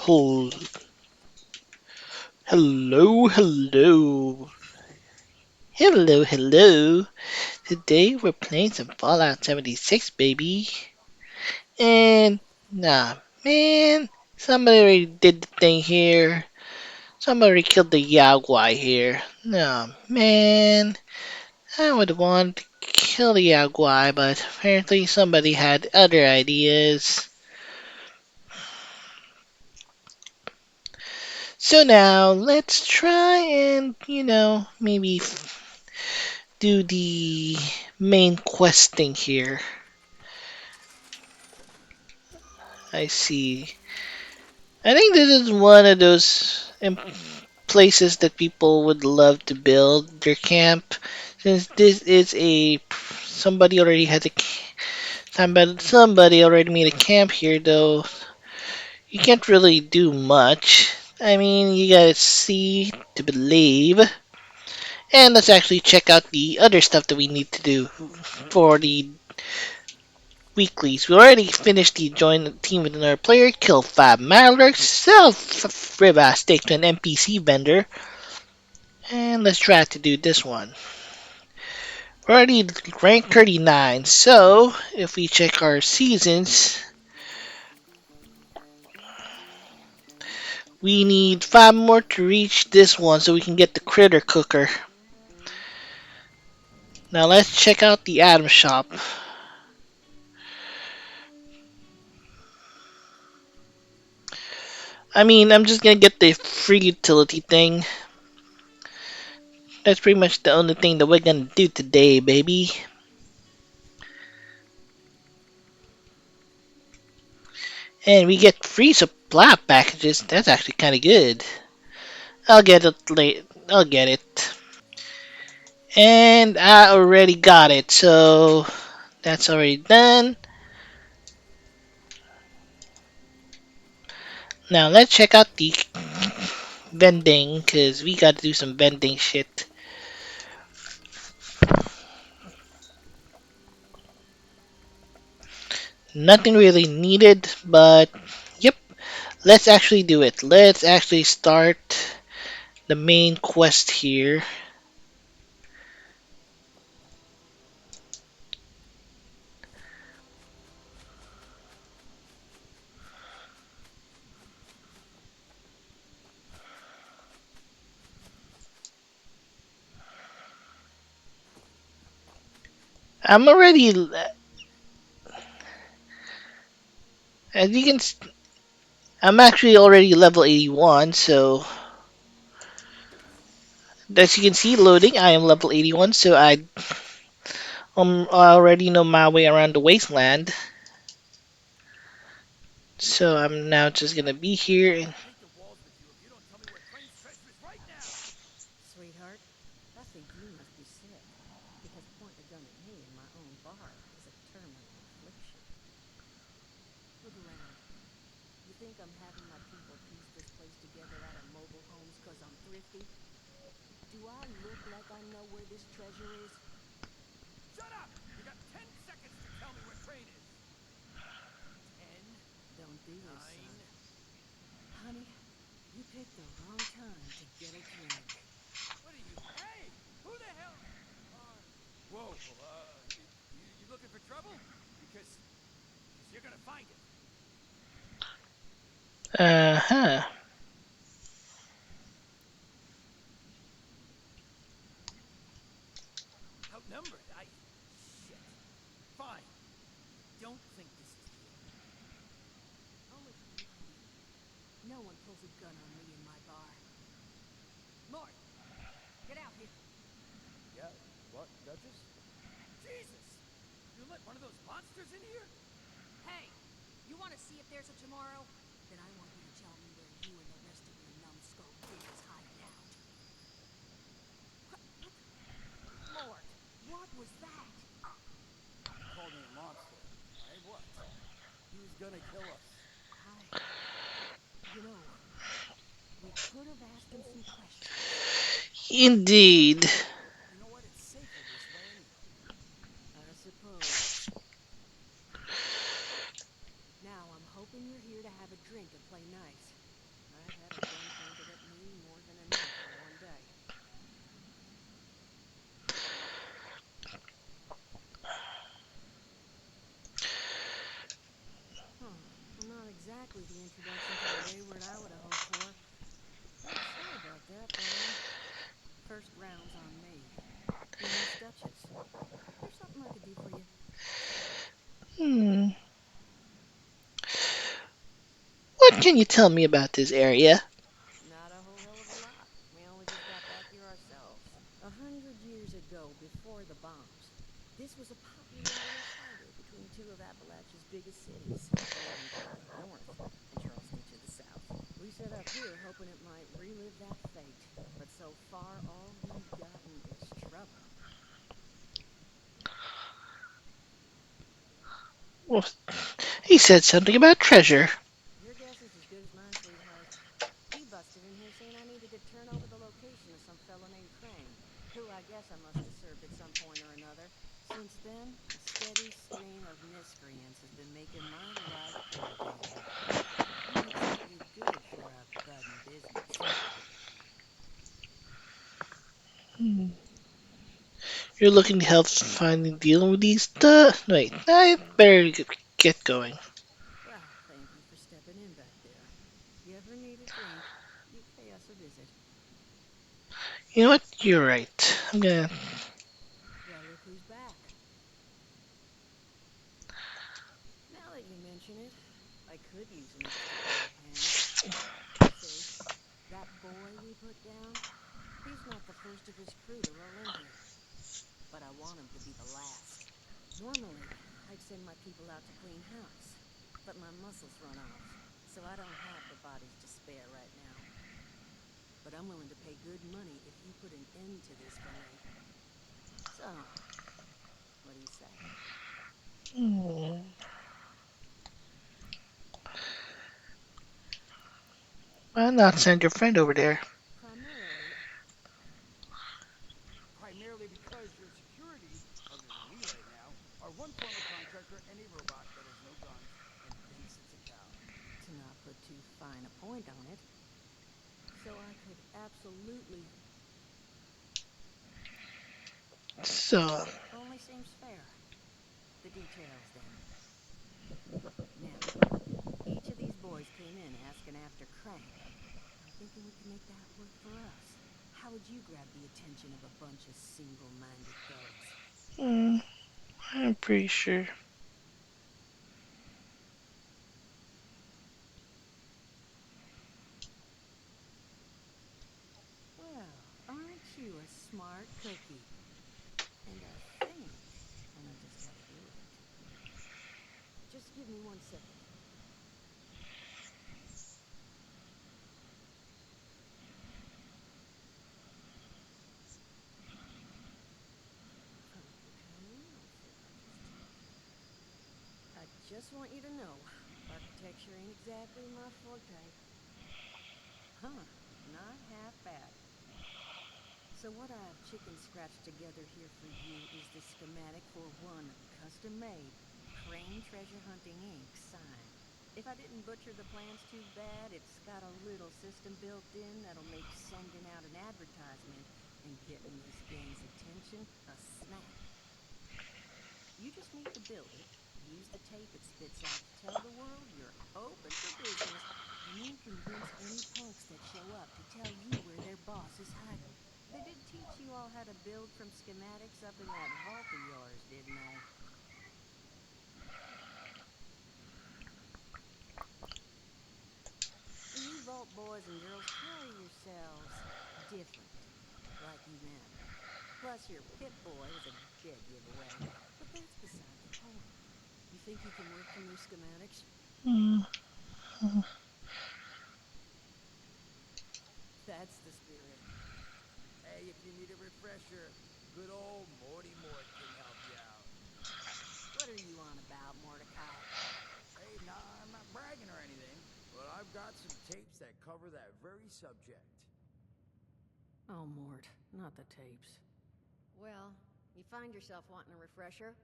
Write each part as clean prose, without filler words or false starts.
Hel- Hello, hello. Hello, hello. Today we're playing some Fallout 76, baby. And, nah, man, somebody already did the thing here. Somebody already killed the Yaguai here. Nah, man, I would want to kill the Yaguai, but apparently somebody had other ideas. So now, let's try and, maybe do the main quest thing here. I see. I think this is one of those places that people would love to build their camp, since this is a somebody already had a somebody already made a camp here. Though you can't really do much. I mean, you gotta see to believe. And let's actually check out the other stuff that we need to do for the weeklies. We already finished the join the team with another player, kill 5 Malware, sell Riva stake to an NPC vendor, and let's try to do this one. We're already ranked 39, so if we check our seasons, we need 5 more to reach this one so we can get the critter cooker. Now let's check out the item shop. I mean, I'm just gonna get the free utility thing. That's pretty much the only thing that we're gonna do today, baby. And we get free supply packages. That's actually kind of good. I'll get it late. I'll get it. And I already got it, so that's already done. Now let's check out the vending, because we gotta do some vending shit. Nothing really needed, but yep, let's actually do it. Let's actually start the main quest here. I'm already, as you can, I'm actually already level 81, so as you can see, loading, I am level 81, so I already know my way around the wasteland. So I'm now just gonna be here. And Sweetheart, I think you must be sick, because pointing a gun at me in my own bar is a terminal affliction. Look around. You think I'm having my people piece this place together out of mobile homes because I'm thrifty? Do I look like I know where this treasure is? Shut up! You got 10 seconds to tell me where Crane is. 10. Don't do this, son. Honey, you picked the wrong time to get a drink. What are you? Hey! Who the hell? Whoa, you looking for trouble? Because you're gonna find it. huh. Outnumbered? Shit. Fine. Don't think this is the end. I'll let you keep bleeding. No one pulls a gun on me in my bar. Mort! Get out here! Yeah, what, Duchess? Jesus! You let one of those monsters in here? Hey! You want to see if there's a tomorrow? Then I want you to tell me where you and the rest of your numbskull kids hide out. Mort! What was that? He called me a monster. I what? He was gonna kill us. You know, we could have asked him some questions. Indeed. You know what? It's safer this way anyway. I suppose. Now I'm hoping you're here to have a drink and play nice. exactly the introduction to the Wayward I would have hoped for. But sorry about that, Brian. First round's on me. You're Miss Duchess. There's something I could do for you. Hmm. What can you tell me about this area? Not a whole hell of a lot. We only just got back here ourselves. 100 years ago, before the bombs, this was a popular little highway between two of Appalachia's biggest cities, Morgantown to the north and Charleston to the south. We set up here hoping it might relive that fate, but so far all we've gotten is trouble. Well, he said something about treasure. Your guess is as good as mine, sweetheart. He busted in here saying I needed to turn over the location of some fellow named Crane, who I guess I must have served at some point or another. Since then, a steady stream of miscreants has been making my life hell to handle. Not exactly good for a budding business. Hmm. You're looking to help find dealing with these. Wait, I better get going. Well, thank you for stepping in back there. You ever need a drink, you pay us a visit. You know what? You're right. I'm gonna. Well, look who's back. Now that you mention it, I could use an extra pair of hands. See, that boy we put down? He's not the first of his crew to roll in here, but I want him to be the last. Normally, I'd send my people out to clean house, but my muscles run off, so I don't have the bodies to spare right now. But I'm willing to pay good money if you put an end to this for me. So, what do you say? Hmm. Why not send your friend over there? Primarily, Primarily because your security, other than me right now, are one former contractor and a robot that has no guns and thinks it's a cow. to not put too fine a point on it, so I could absolutely So, only seems fair. The details, then. Now, each of these boys came in asking after Crane. I'm thinking we can make that work for us. How would you grab the attention of a bunch of single-minded thugs? hmm, I'm pretty sure. Well, aren't you a smart cookie? And I think I know just how to do it. Just give me 1 second. Okay, let's see if I just type. I just want you to know, architecture ain't exactly my forte. Huh, not half bad. So what I've chicken scratched together here for you is the schematic for one custom-made Crane Treasure Hunting Inc. sign. If I didn't butcher the plans too bad, it's got a little system built in that'll make sending out an advertisement and getting this gang's attention a snap. You just need to build it, use the tape it spits out to tell the world you're open for business, and then convince any punks that show up to tell you where their boss is hiding. They did teach you all how to build from schematics up in that vault of yours, didn't they? You vault boys and girls carry yourselves different, like you men. Plus, your pit boy was a dead giveaway. But that's beside the point. You think you can work from your schematics? Hmm. That's the spirit. Hey, if you need a refresher, good old Morty Mort can help you out. What are you on about, Mordecai? Hey, nah, I'm not bragging or anything, but I've got some tapes that cover that very subject. Oh, Mort, not the tapes. Well, you find yourself wanting a refresher?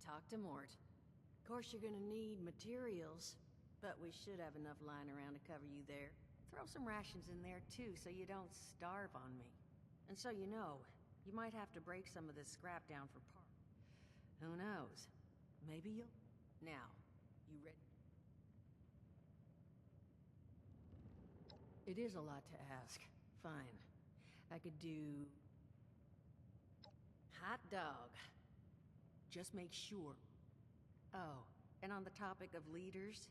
Talk to Mort. Of course, you're gonna need materials, but we should have enough lying around to cover you there. Throw some rations in there, too, so you don't starve on me. And so you know, you might have to break some of this scrap down for parts. Who knows? Maybe you'll... Now, you ready? It is a lot to ask. Fine. I could do... hot dog. Just make sure. Oh, and on the topic of leaders,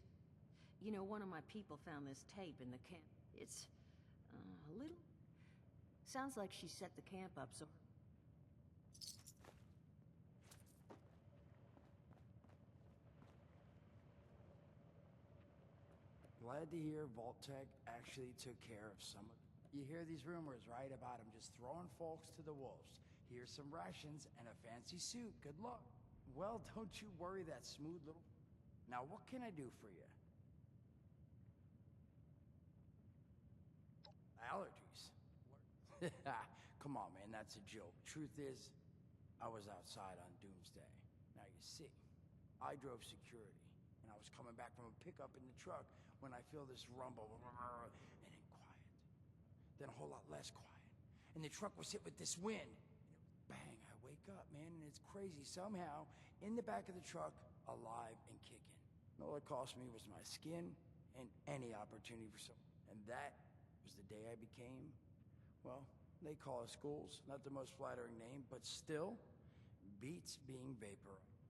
you know, one of my people found this tape in the camp. It's a little... Sounds like she set the camp up so... Glad to hear Vault-Tec actually took care of some of... You hear these rumors, right, about him just throwing folks to the wolves. Here's some rations and a fancy suit. Good luck. Well, don't you worry that smooth little... Now, what can I do for you? Allergies. Come on, man, that's a joke. Truth is, I was outside on Doomsday. Now, you see, I drove security, and I was coming back from a pickup in the truck when I feel this rumble, and then quiet. Then a whole lot less quiet. And the truck was hit with this wind. And bang, I wake up, man, and it's crazy. Somehow, in the back of the truck, alive and kicking. And all it cost me was my skin and any opportunity for some... And that was the day I became... Well, they call us ghouls. Not the most flattering name, but still, beats being vaporized.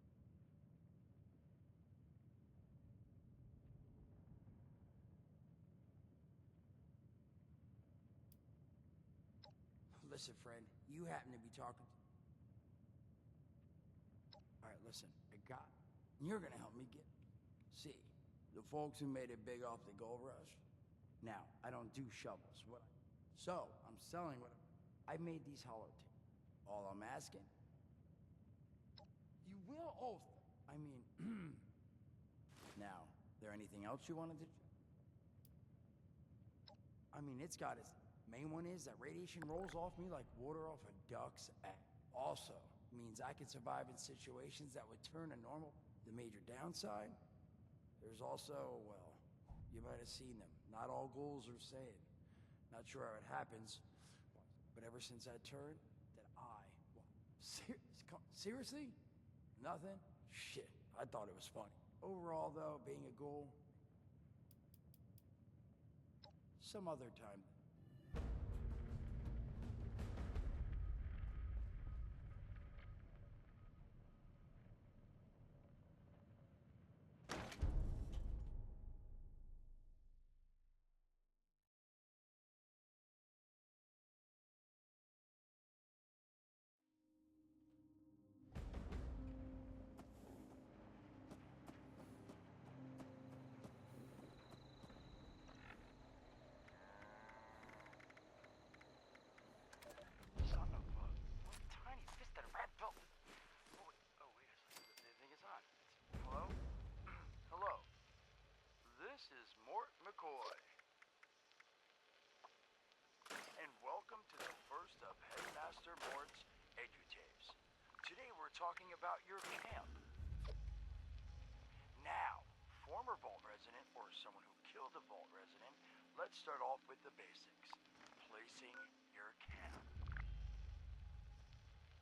Listen, friend, you happen to be talking to... Alright, listen, I got... You're gonna help me get... See, the folks who made it big off the gold rush. Now, I don't do shovels. So, I'm selling what... I made these holotapes. All I'm asking... You will oath... I mean... Now, there anything else you wanted to... I mean, it's got its... Main one is that radiation rolls off me like water off a duck's ass. Also, means I can survive in situations that would turn a normal... The major downside? There's also, well... You might have seen them. Not all ghouls are sane. Not sure how it happens, but ever since I turned, that I... What? Seriously? Nothing? Shit, I thought it was funny. Overall, though, being a ghoul... Some other time... Son of a tiny fisted rat built. Oh, wait a second. The thing is on. Hello? Hello. This is Mort McCoy. And welcome to the first of Headmaster Mort's EduTapes. Today we're talking about your camp. Now, former Vault resident or someone who killed a Vault resident, let's start off with the basics. Placing your camp.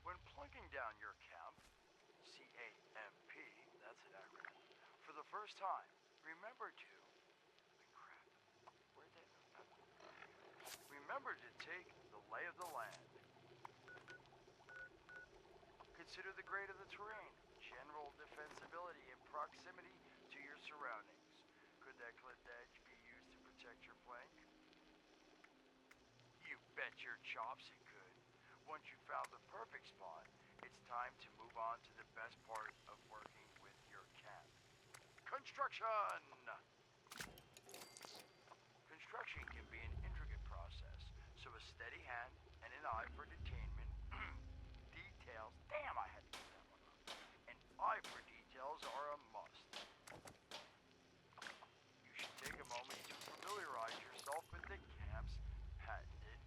When plunking down your camp, C-A-M-P, that's an acronym, for the first time, remember to... Crap, where'd they... Remember to take the lay of the land. Consider the grade of the terrain, general defensibility, and proximity to your surroundings. Could that cliff edge be used to protect your flank? You bet your chops it could. Once you found the perfect spot, it's time to move on to the best part of working with your camp. Construction! Construction can be an intricate process, so a steady hand and an eye for detainment, details, damn I had to get that one up. An eye for details are a must. You should take a moment to familiarize yourself with the camp's patented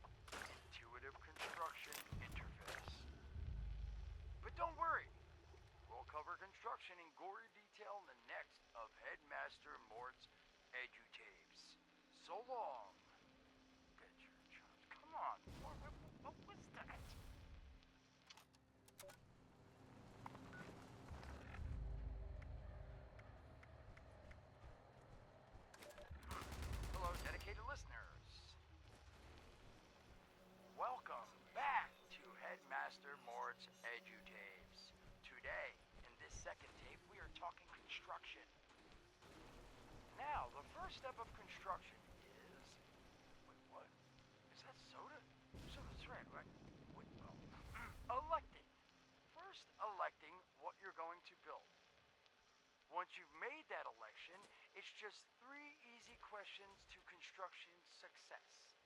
intuitive construction interface. But don't worry, we'll cover construction in gory detail in the next of Headmaster Mort's EduTapes. So long. Bet your chops. Come on, what was that? Hello, dedicated listeners. Now, the first step of construction is. Wait, what? Is that soda? Soda's right, right? Wait, well. Electing. First, electing what you're going to build. Once you've made that election, it's just three easy questions to construction success.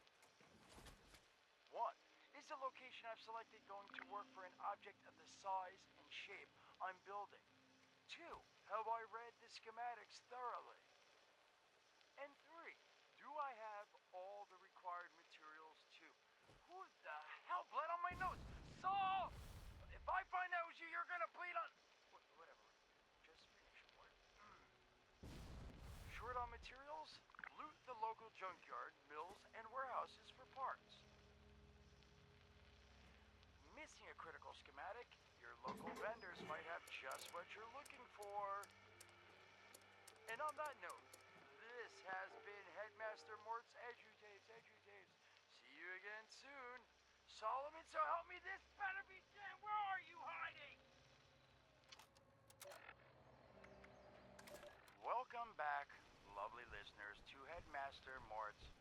One, is the location I've selected going to work for an object of the size and shape I'm building? Two, have I read the schematics thoroughly? And three, do I have all the required materials too? Who the hell bled on my nose? Saul! If I find that was you, you're gonna bleed on. Whatever. Just finish, Mort. Short on materials? Loot the local junkyard, mills, and warehouses for parts. Missing a critical schematic? Your local vendors might have just what you're looking for. And on that note, this has been Headmaster Mort's EduTapes. See you again soon. Solomon, so help me, this better be damn. Where are you hiding? Welcome back, lovely listeners, to Headmaster Mort's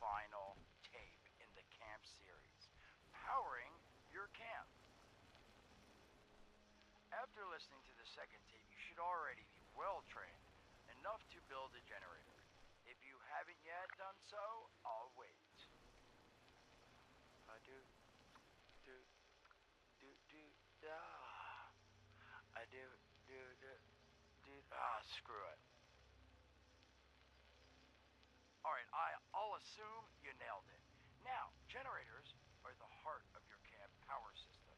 final tape in the camp series, Powering Your Camp. After listening to the second tape, you should already be well trained, enough to build a generator. If you haven't yet done so, I'll wait. Do, do, I do, screw it. Alright, I'll assume you nailed it. Now, generators are the heart of your camp power system.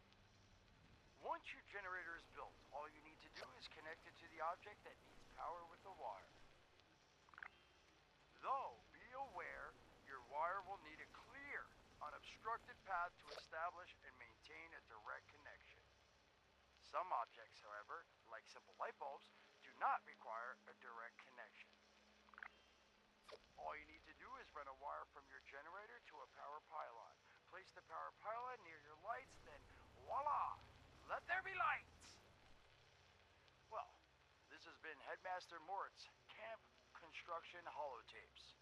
Once your generator is built, all you need to do is connect it to the object that needs power with the wire. Though, be aware, your wire will need a clear, unobstructed path to establish and maintain a direct connection. Some objects, however, like simple light bulbs, do not require a direct connection. All you need to do is run a wire from your generator to a power pylon. Place the power pylon near your lights, then voila! Let there be lights! Well, this has been Headmaster Mort's Camp Construction Holotapes.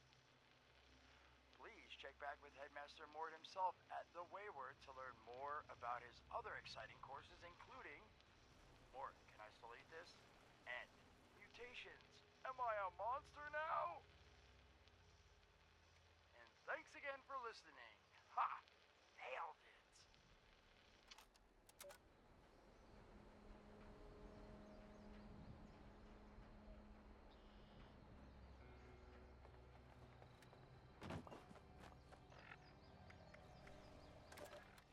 Please check back with Headmaster Mort himself at the Wayward to learn more about his other exciting courses, including Mort, can I still eat this? And mutations. Am I a monster now? And thanks again for listening. Ha! Nailed it!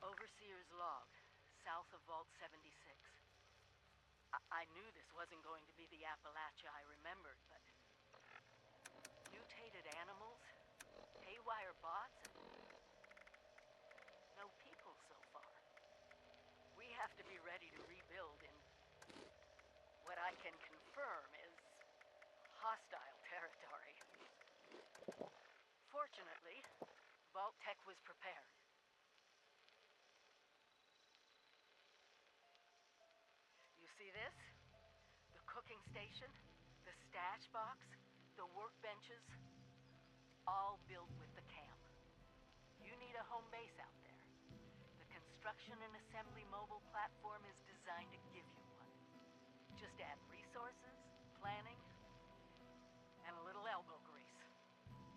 Overseer's log, south of Vault 76. I knew this wasn't going to be the Appalachia I remembered, but mutated animals, haywire bots, and no people so far. We have to be ready to rebuild in what I can confirm is hostile territory. Fortunately, Vault Tech was prepared. You see this? The cooking station, the stash box, the workbenches, all built with the camp. You need a home base out there. The construction and assembly mobile platform is designed to give you one. Just add resources, planning, and a little elbow grease.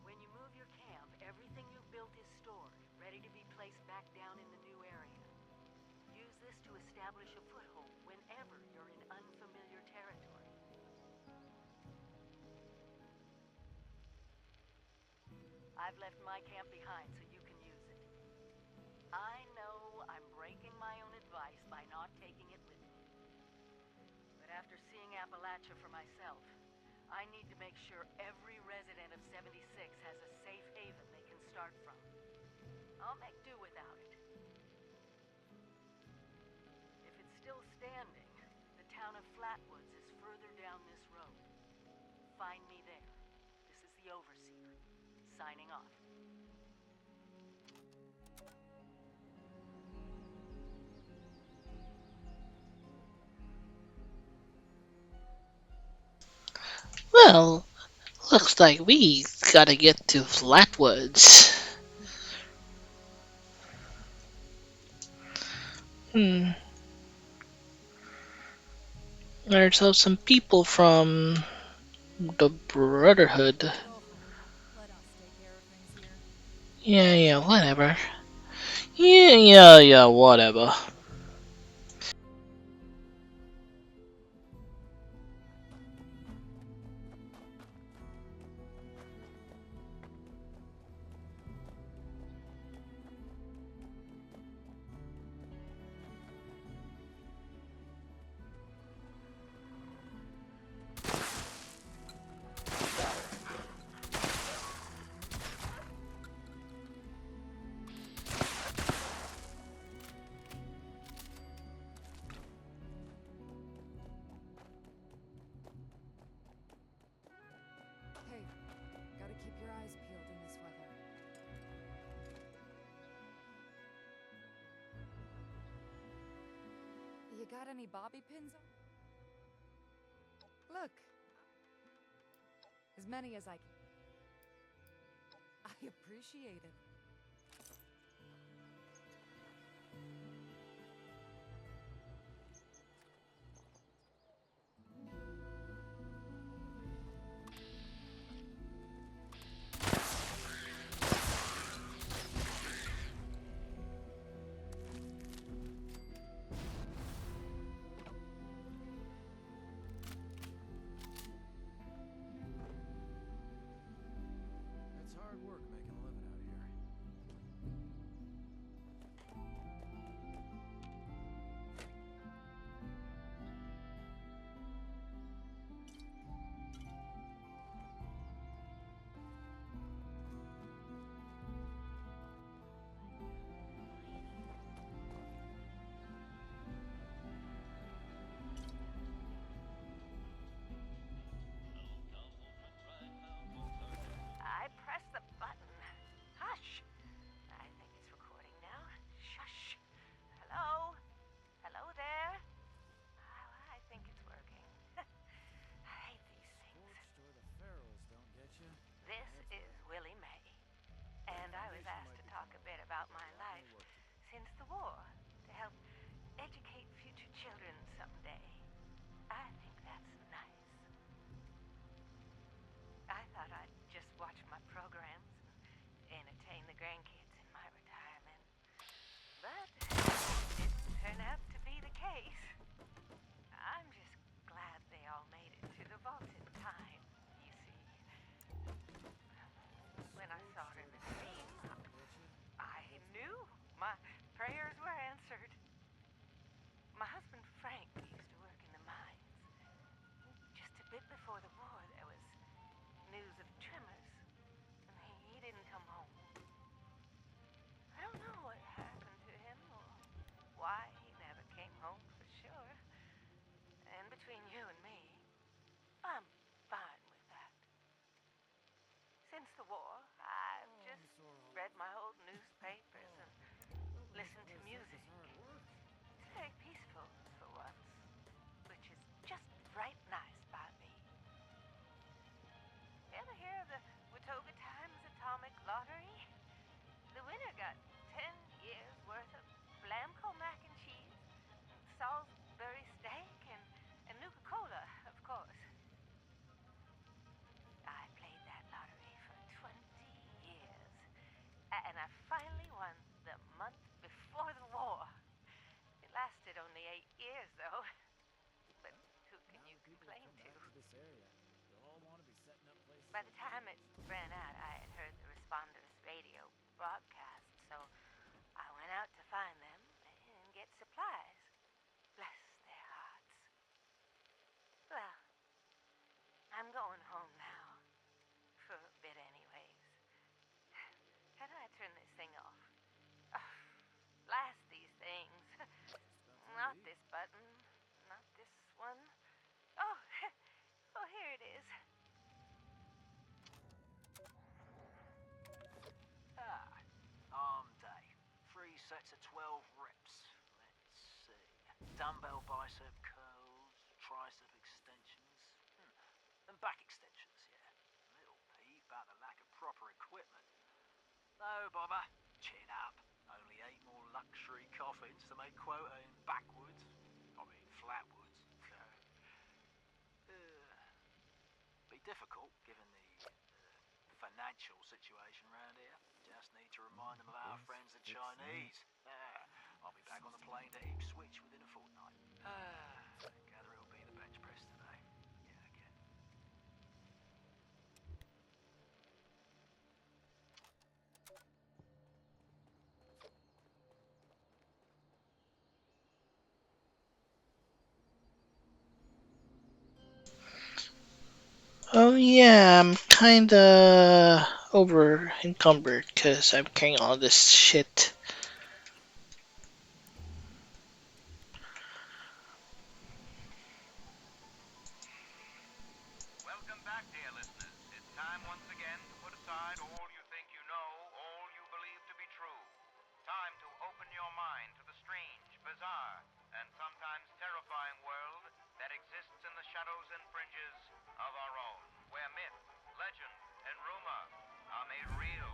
When you move your camp, everything you built is stored, ready to be placed back down in the new area. Use this to establish a foothold whenever you're in unfamiliar territory. I've left my camp behind so you can use it. I know I'm breaking my own advice by not taking it with me. But after seeing Appalachia for myself, I need to make sure every resident of 76 has a safe haven they can start from. I'll make do without it. If it's still standing, the town of Flatwoods is further down this road. Find me there. This is the Overseer, signing off. Well, Looks like we gotta get to Flatwoods. Hmm. There's some people from the Brotherhood. Go home. Let us take care of things here. Yeah, whatever. Yeah, whatever. Hey, gotta keep your eyes peeled in this weather. You got any bobby pins? Look, as many as I can. I appreciate it. It's hard work making a living out here. I pressed the button. Hush! I think it's recording now. Shush! Hello? Hello there? Oh, I think it's working. I hate these things. Forged or the Pharaohs don't get you. This is Willie May, and I was asked to talk a bit about my life since the war to help educate future children someday. I think that's nice. I thought I'd just watch my programs and entertain the grandkids in my retirement. But it didn't turn out to be the case. I'm just glad they all made it to the vault in time, you see. When I saw him in the dream, I knew my prayers were answered. My husband Frank used to work in the mines. Just a bit before the war, there was news of tremors, and he didn't come home. I don't know what happened to him or why he never came home for sure. And between you and me, I'm fine with that. Since the war, I've just read my old newspapers and listened to music. It's very peaceful for once, which is just right nice by me. You ever hear of the Watoga Times Atomic Lottery? The winner got 10 years worth of Blamco mac and cheese, Salisbury steak, and Nuka-Cola, of course. I played that lottery for 20 years, and I finally won the month before the war. It lasted only 8 years, though. But who can you complain to? This area, they'll all want to be setting up places. By the time it ran out, I had heard the responders' radio broadcast, so I went out to find them and get supplies. Bless their hearts. Well, I'm going home now. For a bit, anyways. How do I turn this thing off? Oh, blast these things. Not this button. Not this one. Oh, oh, here it is. Arm day. 3 sets of 12 reps. Let's see. Dumbbell bicep curls, tricep extensions, and back extensions, yeah. No bother. Chin up. Only 8 more luxury coffins to make quota in backwoods. I mean, flatwoods. Be difficult given the financial situation around here. Just need to remind them of our friends the Chinese. I'll be back on the plane to Ipswich within a fortnight. Gather it'll be the bench press today. Yeah, again. Oh yeah, I'm kinda over encumbered because I'm carrying all this shit. Welcome back, dear listeners. It's time once again to put aside all you think you know, all you believe to be true. Time to open your mind to the strange, bizarre, and sometimes terrifying world that exists in the shadows and fringes of our own, where myth, legend, and rumor are made real.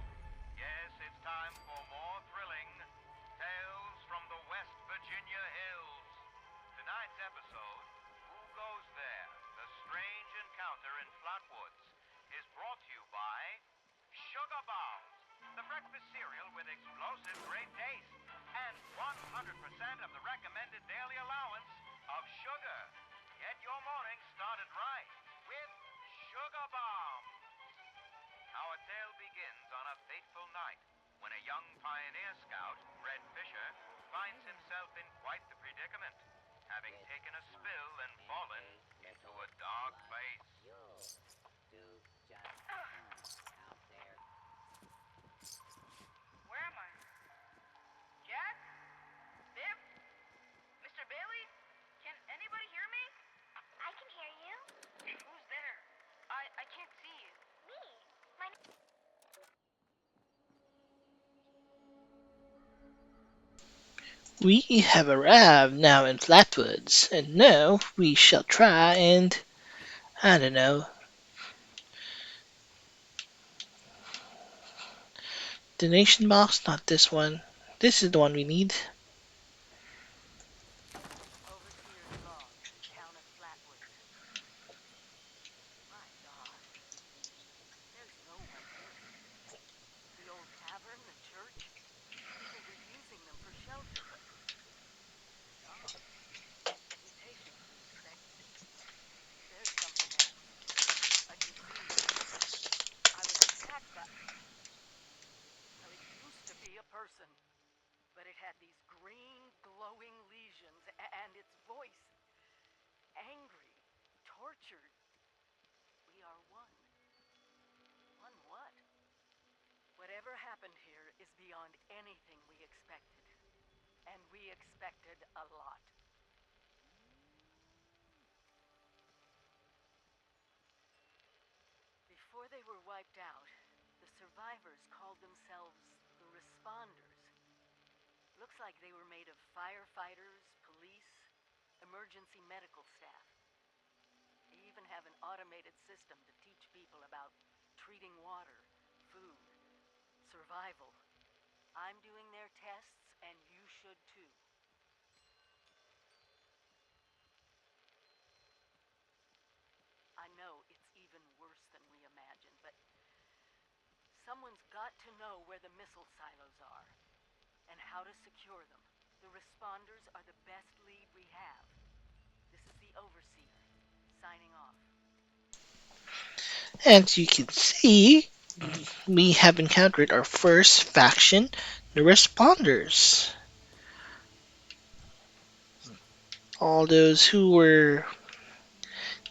Yes, it's time for more thrilling tales from the West Virginia hills. Tonight's episode, Who Goes There? The Strange Encounter in Flatwoods, is brought to you by Sugar Bombs, the breakfast cereal with explosive great taste and 100% of the recommended daily allowance of sugar. Get your morning started right with Sugar Bombs. Our tale begins on a fateful night when a young pioneer scout, Red Fisher, finds himself in quite the predicament, having taken a spill and fallen into a dark place. Where am I? Jack? Biff? Mr. Bailey? Can anybody hear me? I can hear you. Who's there? I can't see you. Me. My We have arrived now in Flatwoods, and now we shall try and, I don't know, donation box? Not this one. This is the one we need. Overseer's log, town of Flatwoods. My God, there's no one here. The old tavern, the church, people were using them for shelter, but they're gone. Be patient, please. There's something else. A disease. I was attacked by. Well, it used to be a person, but it had these green, glowing lesions, and its voice. Angry, tortured. We are one. One what? Whatever happened here is beyond anything we expected. And we expected a lot. Before they were wiped out, the survivors called themselves the Responders. Looks like they were made of firefighters, police, emergency medical staff. They even have an automated system to teach people about treating water, food, survival. I'm doing their tests, and you should too. I know it's even worse than we imagined, but someone's got to know where the missile silos are and how to secure them. The Responders are the best lead we have. This is the Overseer, signing off. As you can see, we have encountered our first faction, the Responders. All those who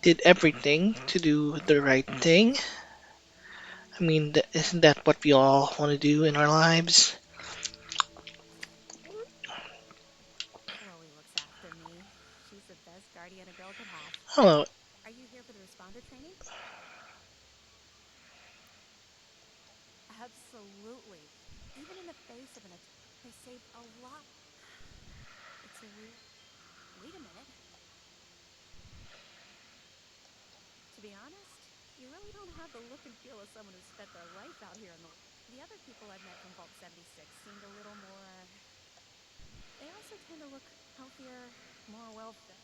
did everything to do the right thing. I mean, isn't that what we all want to do in our lives? Chloe looks after me. She's the best guardian a girl could have. Hello. Are you here for the responder training? Absolutely. Even in the face of an attack, they saved a lot. It's a weird. Wait a minute. To be honest, you really don't have the look and feel of someone who spent their life out here in the. The other people I've met from Vault 76 seemed a little more... They also tend to look healthier, more well-fed.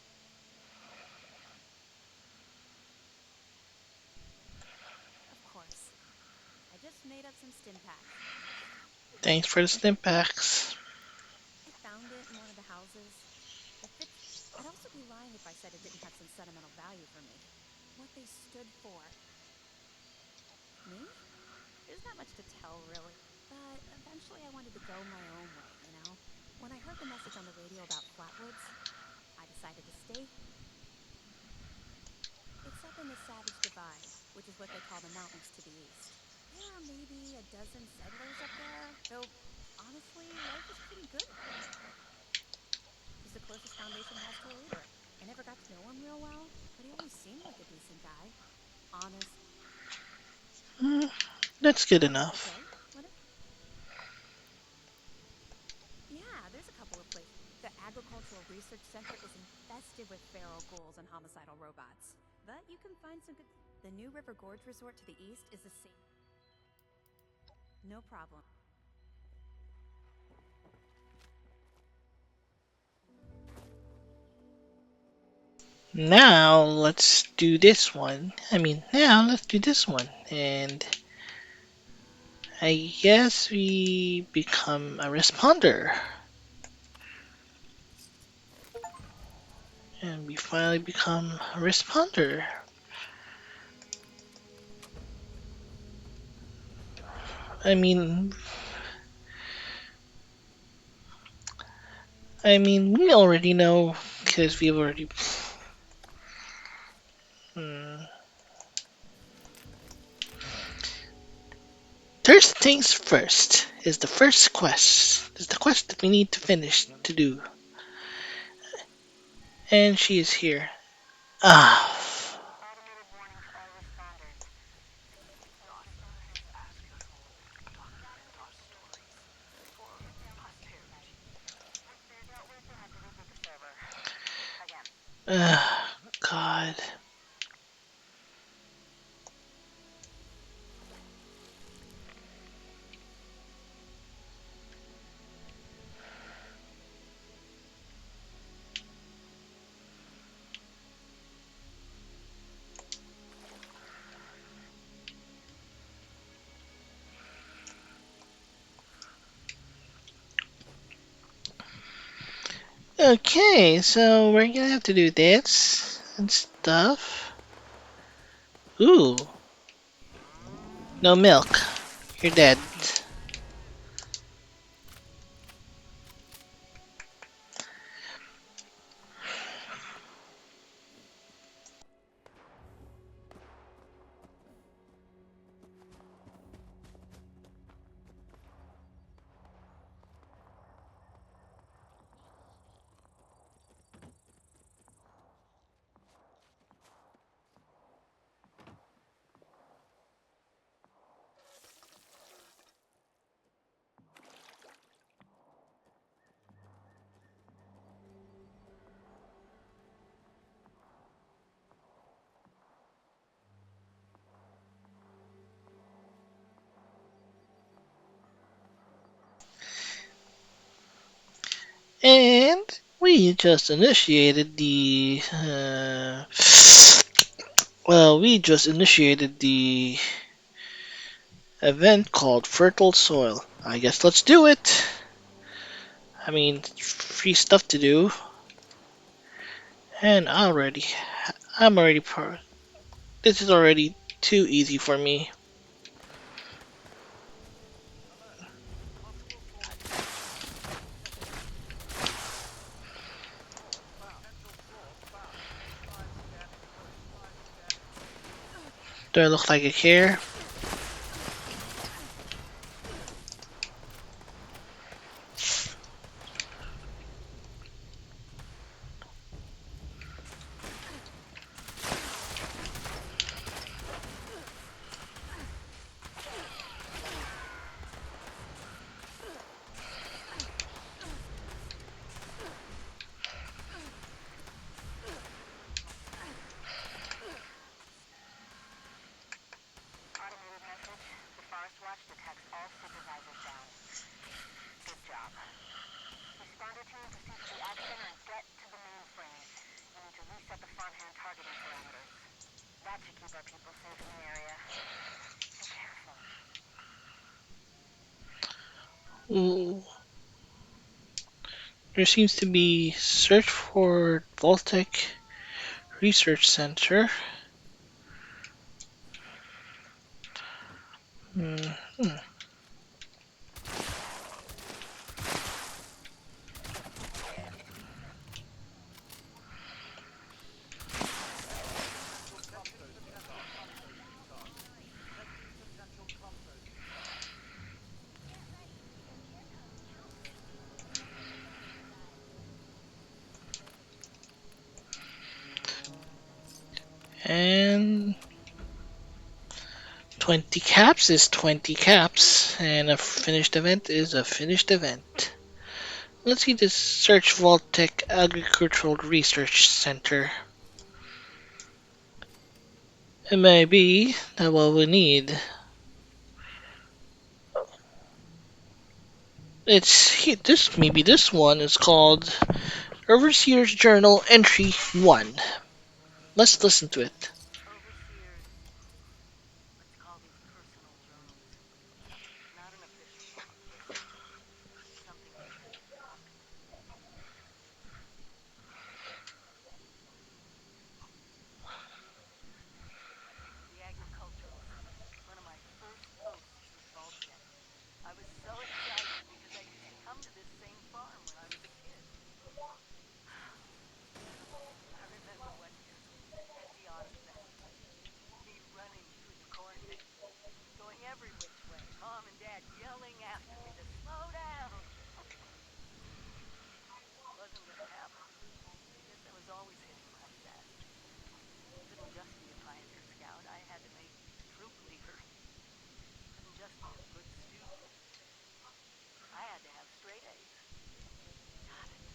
Of course. I just made up some stim packs. Thanks for the Stimpaks. I found it in one of the houses. It fits. I'd also be lying if I said it didn't have some sentimental value for me. What they stood for. Me? There's not much to tell, really. But eventually I wanted to go my own way, you know? When I heard the message on the radio about Flatwoods, I decided to stay. It's up in the Savage Divide, which is what they call the mountains to the east. There are maybe a dozen settlers up there, though honestly, life is pretty good. He's the closest Foundation has to a leader. I never got to know him real well, but he always seemed like a decent guy. Honest. Hmm, that's good enough. Okay, what if... Yeah, there's a couple of places. The Agricultural Research Center is infested with feral ghouls and homicidal robots. But you can find some good... The New River Gorge Resort to the east is the same. No problem. Now let's do this one. Now let's do this one. And I guess we become a responder. And we finally become a responder. I mean, we already know because we've already. Hmm. First things first is the first quest. Is the quest that we need to finish to do. And she is here. Ah. Automated warning to all responders. For posterity. Once they're dealt with, you'll have to reboot the server. Again. God. Okay, so we're gonna have to do this and stuff. Ooh. No milk. You're dead. And we just initiated the we just initiated the event called Fertile Soil. I guess let's do it. Free stuff to do. And I'm already this is already too easy for me. Do I look like I care? detects all supervisors down. Good job. Responder team, proceed to the Ag Center and get to the mainframes. We need to reset the front-hand targeting parameters. That should keep our people safe in the area. Be careful. Ooh. There seems to be search for Voltec Research Center. Hmm. And 20 caps is 20 caps, and a finished event is a finished event. Let's see this Search Voltec Agricultural Research Center. It may be that what we need. This maybe this one is called Overseer's Journal Entry 1. Let's listen to it. Overseers, let's call these personal journals. Not an official log. Something different. The Agriculturals. One of my first posts with Vault-Tec. I was so excited because I used to come to this same farm when I was a kid. I remember one year at the Autumn Festival, me running through the corn maze, going every which way, Mom and Dad yelling after me to slow down. Wasn't gonna happen. I guess I was always hitting mighty fast. Couldn't just be a Pioneer Scout. I had to make a troop leader. Couldn't just be a good student. I had to have straight A's. God, I miss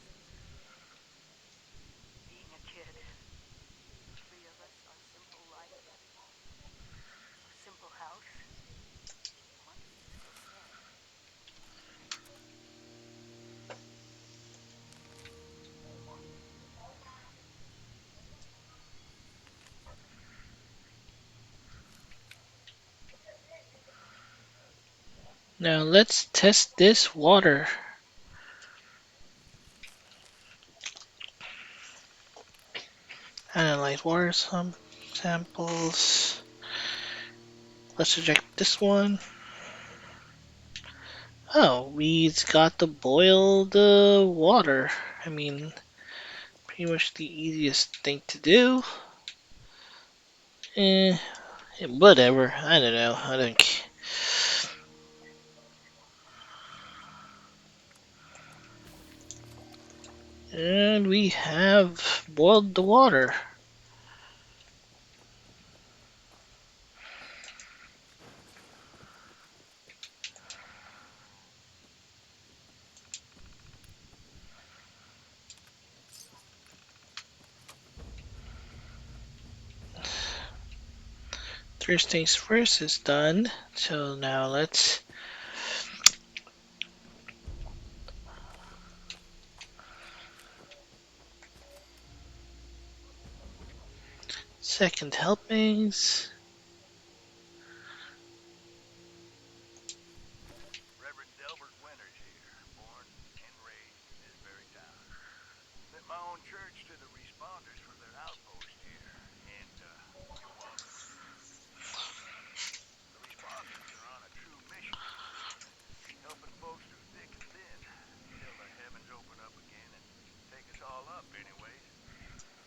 those days. Being a kid. The three of us, our simple life, our simple house. I wonder if it's still standing. Now let's test this water. Analyze water samples. Let's eject this one. Oh, we've got to boil the water. I mean, pretty much the easiest thing to do. Eh, whatever. I don't know. I don't care. And we have boiled the water. First things first is done. So now let's second helpings. Reverend Delbert Winters here, born and raised in this very town. Lent my own church to the responders for their outpost here, and, you're welcome. The responders are on a true mission, you see, helping folks through thick and thin, till the heavens open up again and take us all up anyways.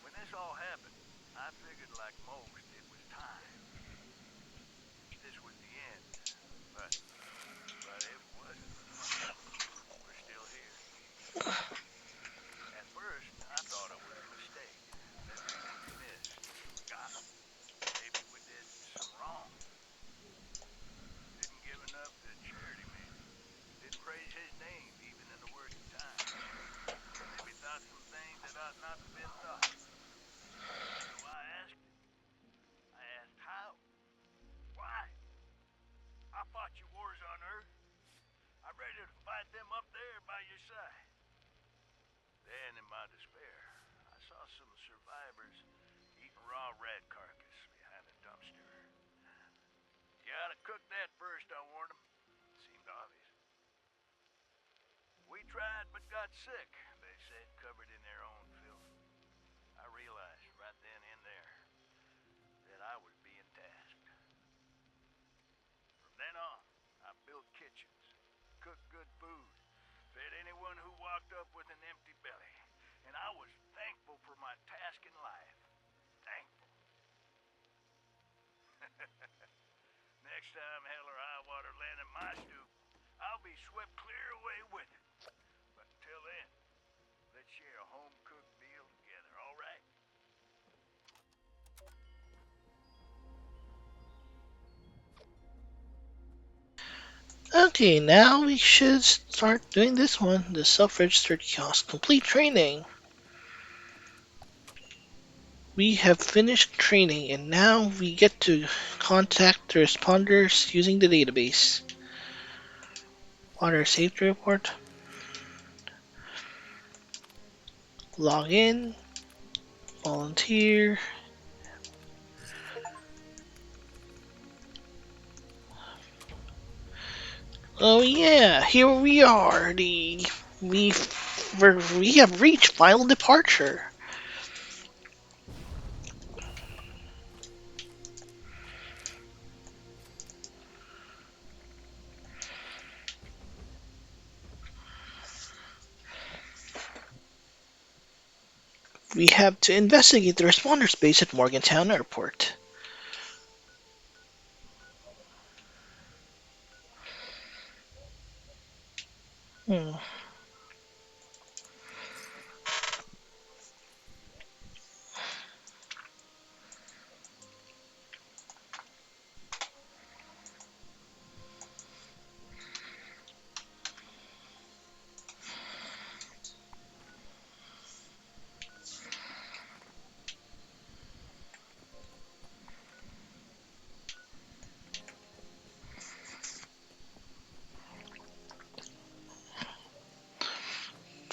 When this all happened, I figured like most it was time. This was the end, but it wasn't. We're still here. At first, I thought it was a mistake, that we were missed, forgotten. Maybe we did some wrong. Didn't give enough to charity, maybe. Didn't praise his name, even in the worst of times. Maybe thought some things that ought not to been thought. So I asked him. I asked how. Why? I fought you wars ready to fight them up there by your side. Then, in my despair, I saw some survivors eating raw rat carcass behind a dumpster. You gotta cook that first, I warned them. Seemed obvious. We tried but got sick, they said, covered in their own filth. I realized right then and there that I was being tasked. From then on, I built kitchens, cooked good food, fed anyone who walked up with an empty belly. And I was thankful for my task in life. Thankful. Next time hell or high water land in my stoop, I'll be swept clear away with it. But until then, let's share a home-cooked meal together, all right? Okay, now we should start doing this one, the self-registered kiosk complete training. We have finished training and now we get to contact the responders using the database. Water safety report. Log in. Volunteer. Oh yeah, here we are. We we have reached final departure. We have to investigate the responder space at Morgantown Airport. Hmm.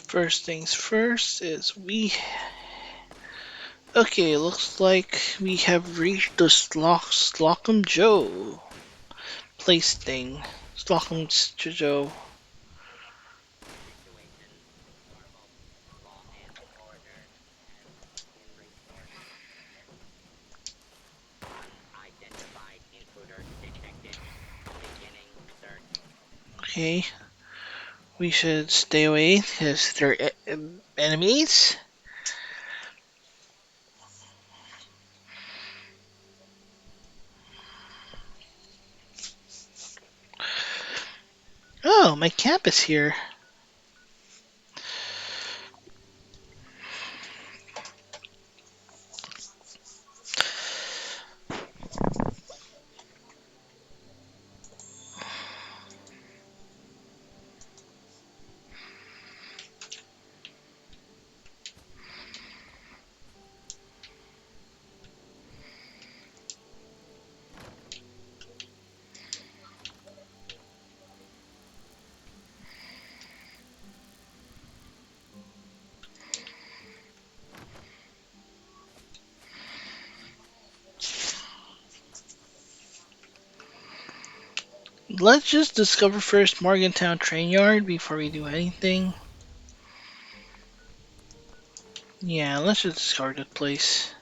First things first is we. Okay, looks like we have reached the Slocum Joe place thing. Slocum Joe. Okay, we should stay away because they're enemies. Oh, my camp is here. Let's just discover first Morgantown Train Yard before we do anything. Yeah, let's just discover that place.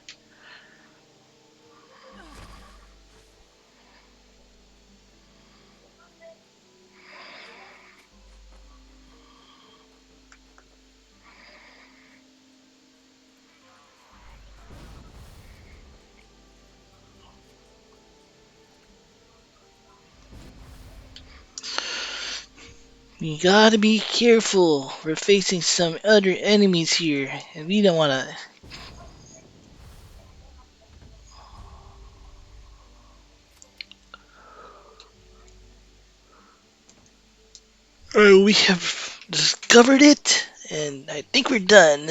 We gotta be careful. We're facing some other enemies here, and we don't wanna. We have discovered it, and I think we're done.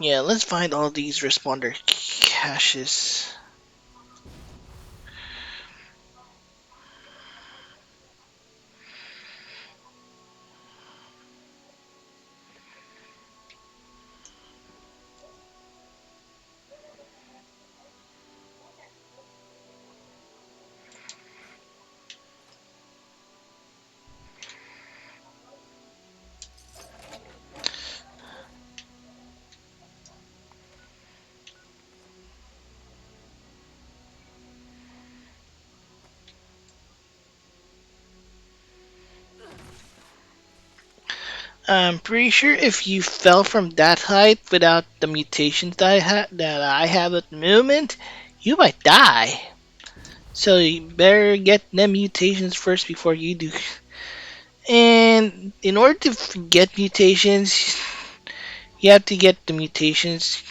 Yeah, let's find all these responder caches. I'm pretty sure if you fell from that height without the mutations that I have at the moment, you might die. So you better get them mutations first before you do. And in order to get mutations, you have to get the mutations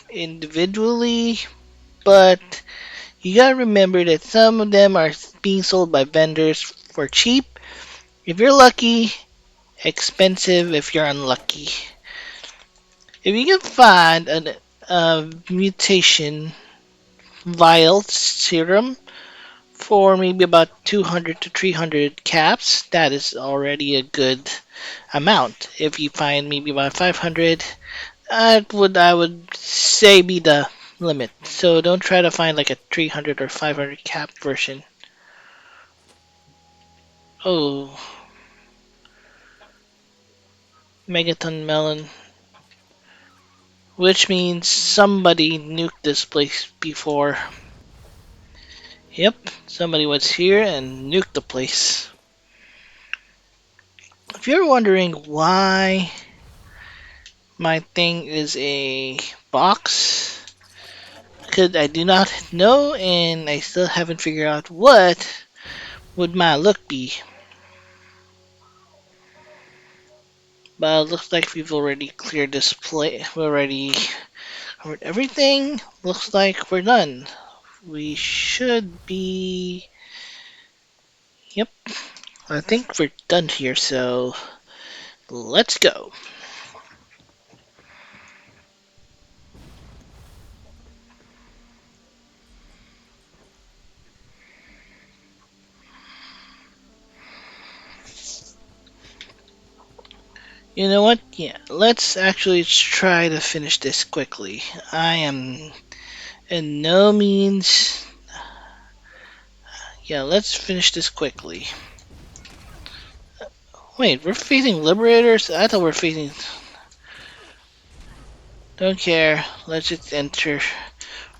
individually, but you gotta remember that some of them are being sold by vendors for cheap. If you're lucky, expensive if you're unlucky. If you can find a mutation vial serum for maybe about 200 to 300 caps, that is already a good amount. If you find maybe about 500, I would say be the limit. So don't try to find like a 300 or 500 cap version. Oh, Megaton Melon. Which means somebody nuked this place before. Yep, somebody was here and nuked the place. If you're wondering why my thing is a box, because I do not know and I still haven't figured out what would my look be. But it looks like we've already cleared this place. We already covered everything. Looks like we're done. We should be. Yep, I think we're done here, so let's go. You know what? Yeah, let's actually try to finish this quickly. I am in no means. Yeah, let's finish this quickly. Wait, we're facing Liberators? I thought we're facing. Don't care. Let's just enter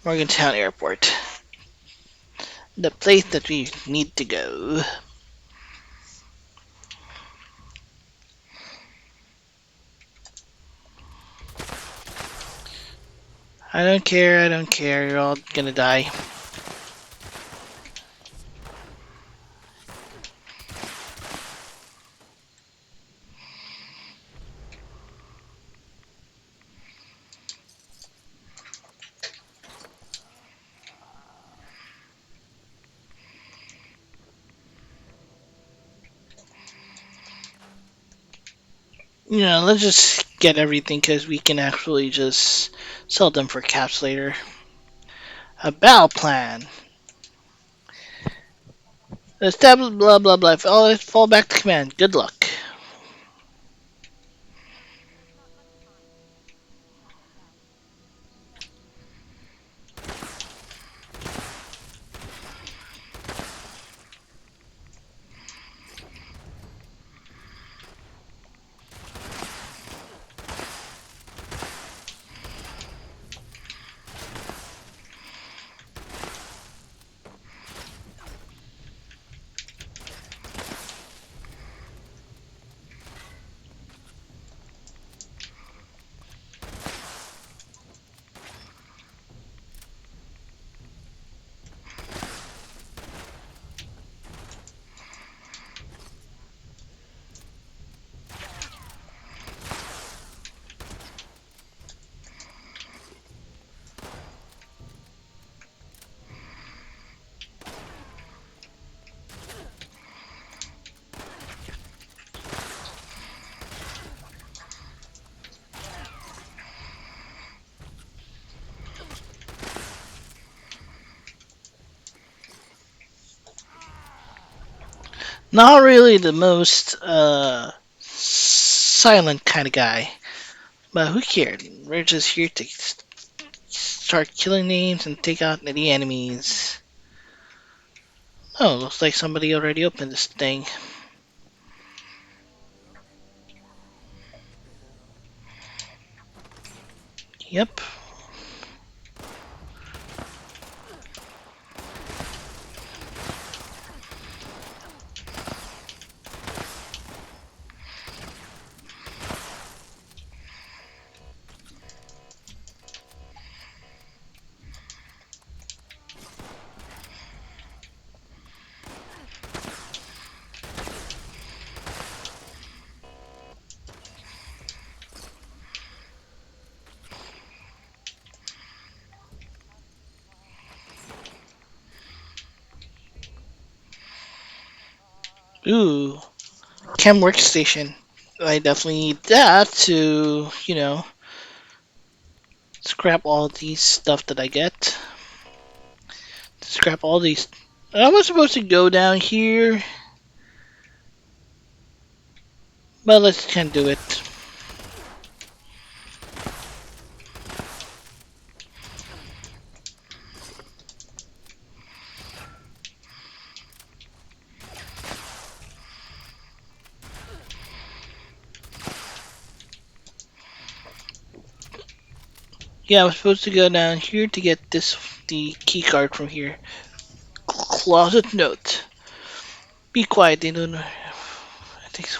Morgantown Airport. The place that we need to go. I don't care, I don't care. You're all gonna die. Let's just get everything because we can actually just sell them for caps later. A battle plan. Establish blah blah blah. Fall back to command. Good luck. Not really the most silent kind of guy, but who cares? We're just here to start killing names and take out the enemies. Oh, looks like somebody already opened this thing. Yep. Ooh, chem workstation. I definitely need that to, scrap all these stuff that I get. Scrap all these. I was supposed to go down here, but let's can't do it. Yeah, I was supposed to go down here to get the key card from here. Closet note. Be quiet, they don't know. I think so.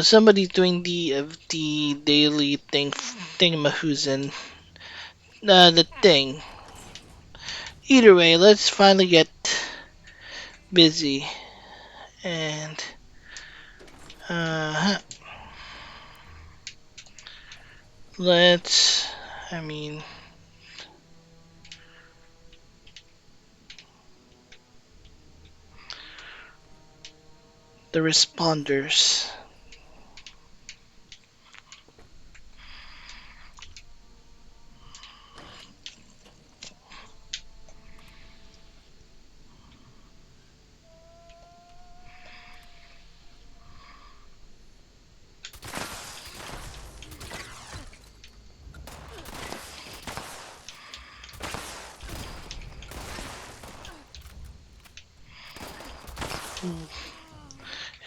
Somebody's doing the daily thingamahoosin. The thing. Either way, let's finally get busy and uh let's. I mean, the responders.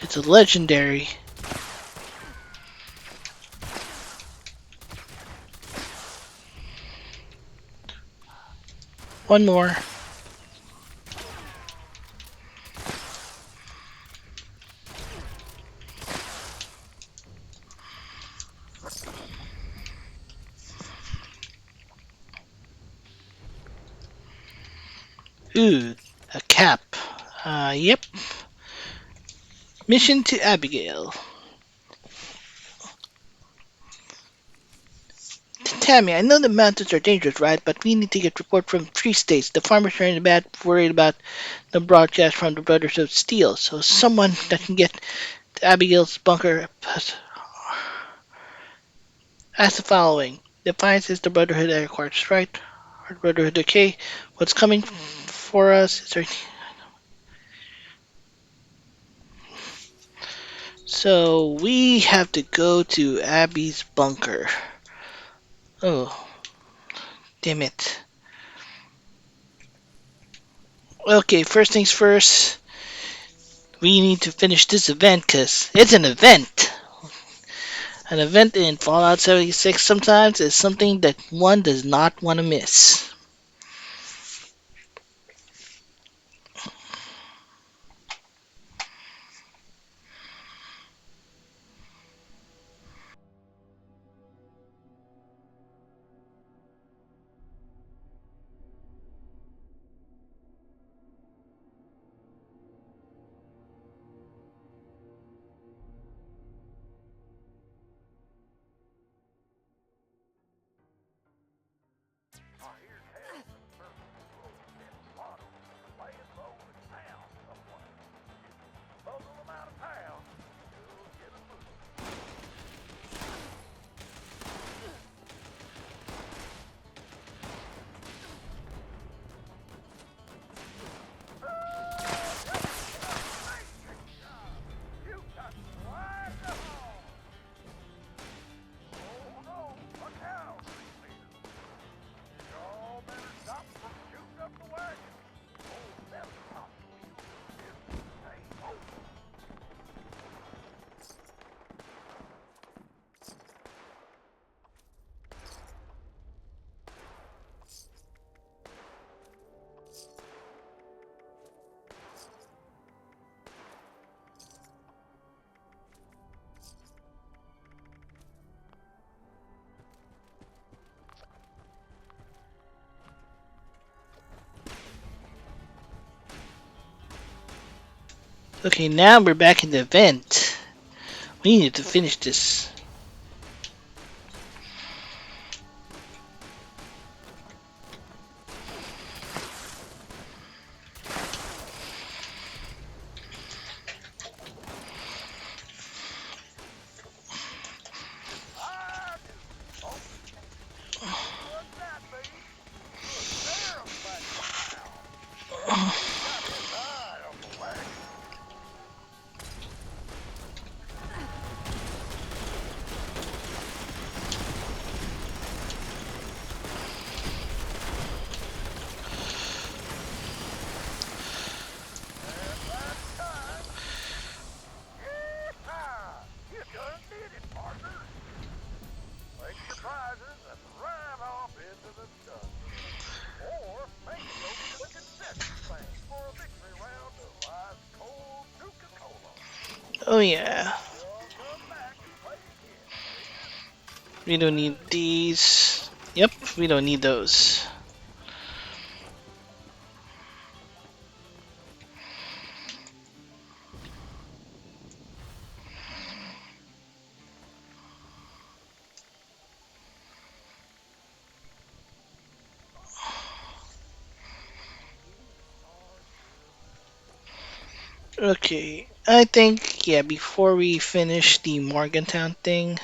It's a legendary. One more. Ooh, a cap. Yep. Mission to Abigail. Tammy, I know the mountains are dangerous, right? But we need to get report from 3 states. The farmers are in bad worried about the broadcast from the Brothers of Steel. So someone that can get to Abigail's bunker has the following. Defiance is the Brotherhood headquarters, right? Or Brotherhood, okay? What's coming for us? Is there... So we have to go to Abby's bunker. Oh, damn it. Okay, first things first. We need to finish this event because it's an event. An event in Fallout 76 sometimes is something that one does not want to miss. Oh, here's Okay, now we're back in the event. We need to finish this. I do. Oh, what's that, babe? You're a sheriff back in town. Who's got his eye on the wagon? And that's time. Yeehaw! You done did it, partner. Take your prizes and ride off into the sunset. Or make it over to the concession stand for a victory round of ice cold Nuka-Cola. Oh yeah, Sure come back and play again, baby. we don't need these. Yep, we don't need those. Okay, I think, yeah, before we finish the Morgantown thing,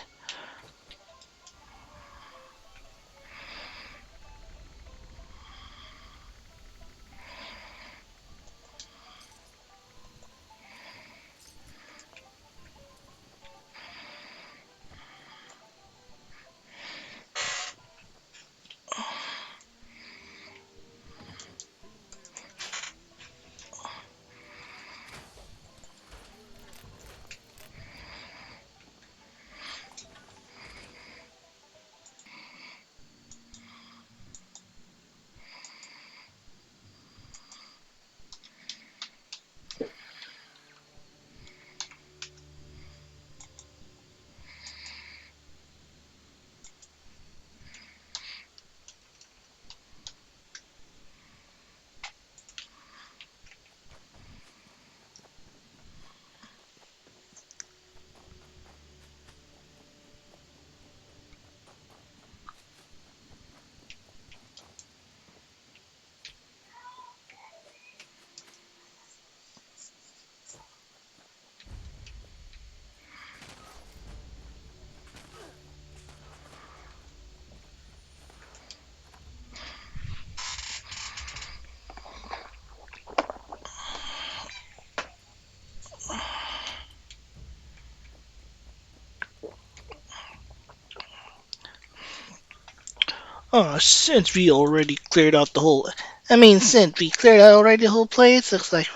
since we already cleared out the whole, since we cleared out already the whole place, looks like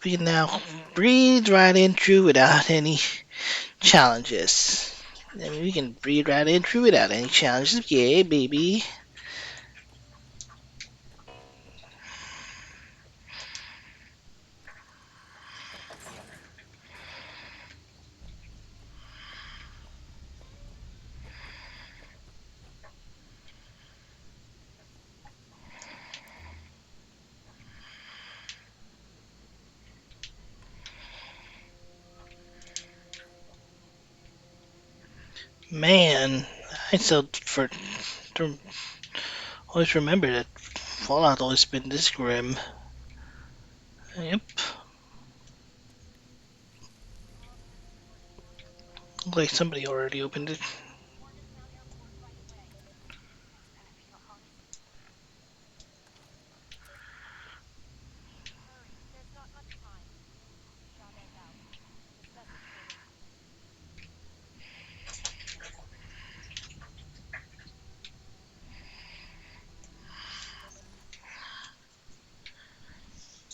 we can now breathe right in through without any challenges. We can breathe right in through without any challenges. Yeah, baby. Man, I still always remember that Fallout always been this grim. Yep. Look like somebody already opened it.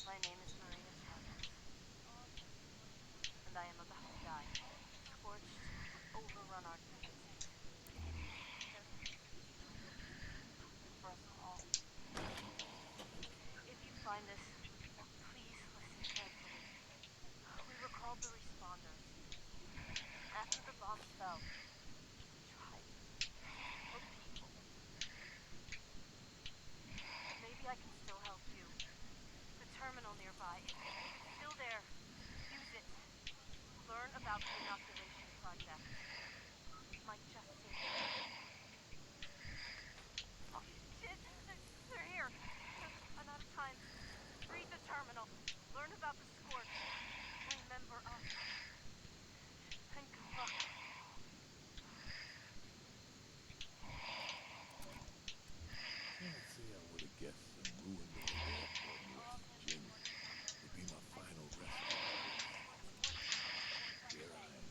My name is Maria Chavez, and I am about to die. Scorched, overrun our defenses. about the inoculation project. Might just save your life. Oh, shit! They're here! I'm out of time. Read the terminal. Learn about the Scorch. Remember us. And good luck. Can't say I would have guessed some ruined old airport near Virginia would be my final resting place. Here I am.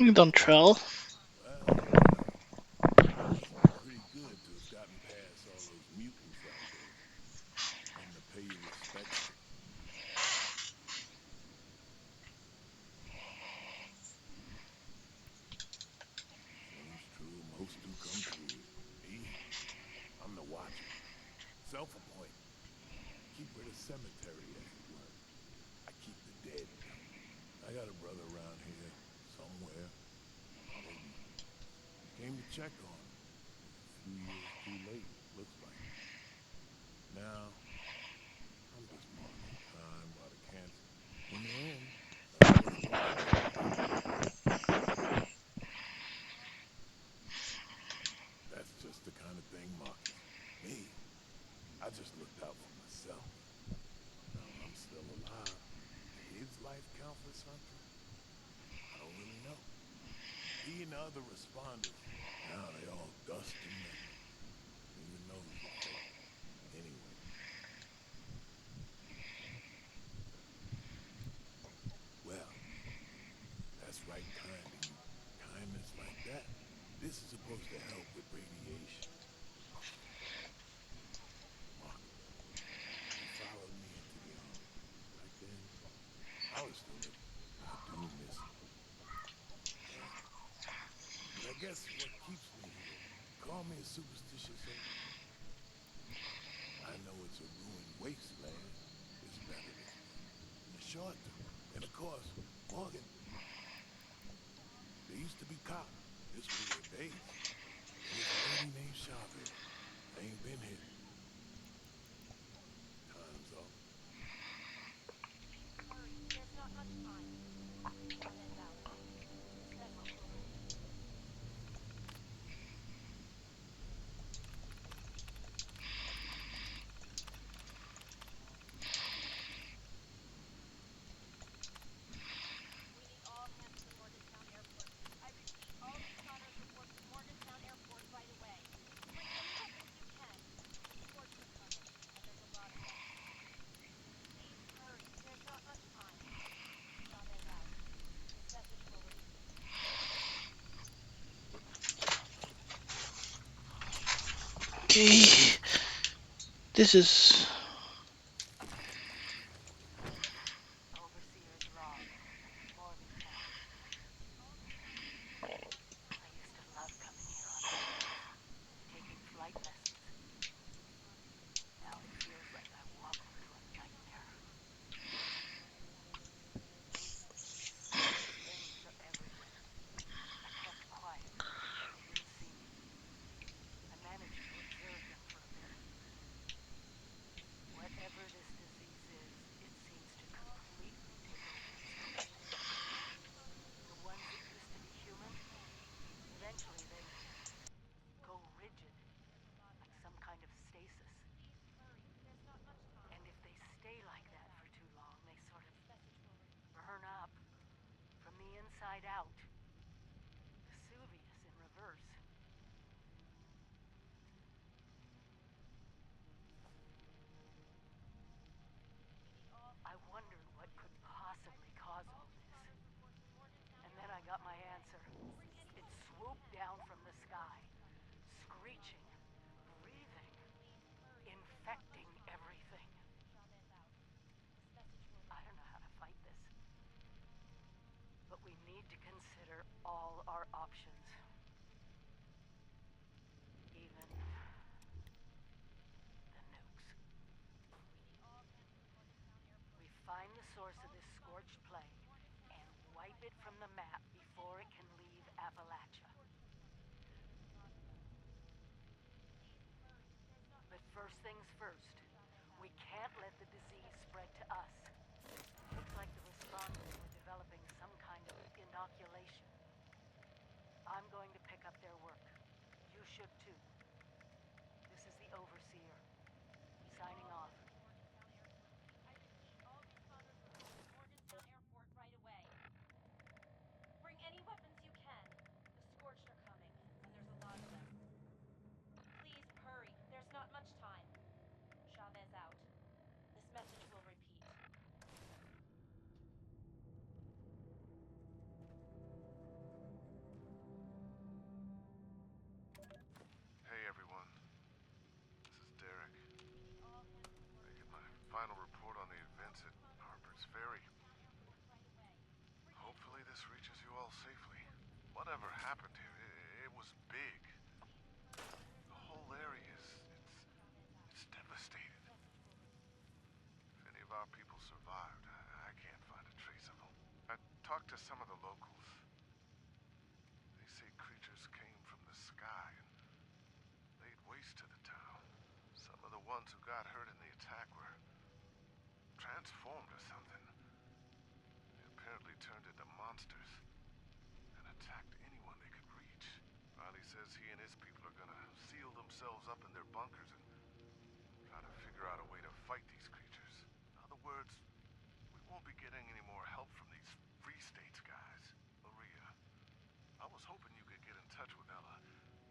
You don't troll. Well. Must be pretty good to have gotten past all those mutants out there. Them to pay your respects to. Seems true, most do come through it. Me? I'm the Watcher. Self-appointed. Keeper of the cemetery, as it were. I keep the dead company. I got a brother around here, somewhere. Followed me. Came to check on him. A few years too late, looks like. Now, I'm just marking time while the cancer. In the end, none of us gonna make it. That's just the kind of thing, Marcus. Me, I just looked out for myself. Now I'm still alive. His life count for something? I don't really know. He and the other responders, now they all dust and memories. Who even knows what they... Anyway. Well, that's right timing. Kindness like that. This is supposed to help with radiation. Marcus, he followed me into the army. Back then, I was still a... I do miss him. Damn. But I guess what keeps me here, call me a superstitious old... I know it's a ruined wasteland. It's better this way. In the short term. And of course, Morgan, they used to be cops. This was their base. There was a lady named Chavez. I ain't been here. Time's up. Hurry, there's not much time. Chavez out. Special delivery. We need all hands to Morgantown Airport. I repeat, all responders report to Morgantown Airport right away. Bring any weapons you can. Scorch are coming, and there's a lot of them. Please hurry, there's not much time. Chavez out. This message forwarded. Okay. This is. Overseer's log. Morgantown. I used to love coming here on weekends, taking flight lessons. Now it feels like I walked into a nightmare. These things are everywhere. I kept quiet. They didn't see me. I managed to observe them for a bit. Whatever this disease is, it seems to completely take over these creatures. The ones that used to be human, eventually they go rigid, like some kind of stasis. And if they stay like that for too long, they sort of burn up from the inside out. Vesuvius in reverse. I wondered what could possibly cause all this. And then I got my answer. It swooped down from the sky, screeching, breathing, infecting everything. I don't know how to fight this. But we need to consider all our options. Even the nukes. We find the source of this scorched plague and wipe it from the map before it can leave Appalachia. But first things first, We can't let the disease spread to us. Looks like the responders were developing some kind of inoculation. I'm going to pick up their work. You should too. This is the Overseer. Signing off. I repeat, all responders report to Morgantown Airport right away. Bring any weapons you can. The Scorched are coming, and there's a lot of them. Please hurry. There's not much time. Chavez out. This message will repeat. Hey everyone, this is Derek. Making my final report on the events at Harper's Ferry. Hopefully this reaches you all safely. Whatever happened here, it was big. The whole area it's devastated. If any of our people survived, I can't find a trace of them. I talked to some of the locals. They say creatures came from the sky and laid waste to the town. Some of the ones who got hurt in the attack were transformed or something. They apparently turned into monsters and attacked anyone they could reach. Riley says he and his people are gonna seal themselves up in their bunkers and try to figure out a way to fight these creatures. In other words, we won't be getting any more help from these Free States guys. Maria, I was hoping you could get in touch with Ella.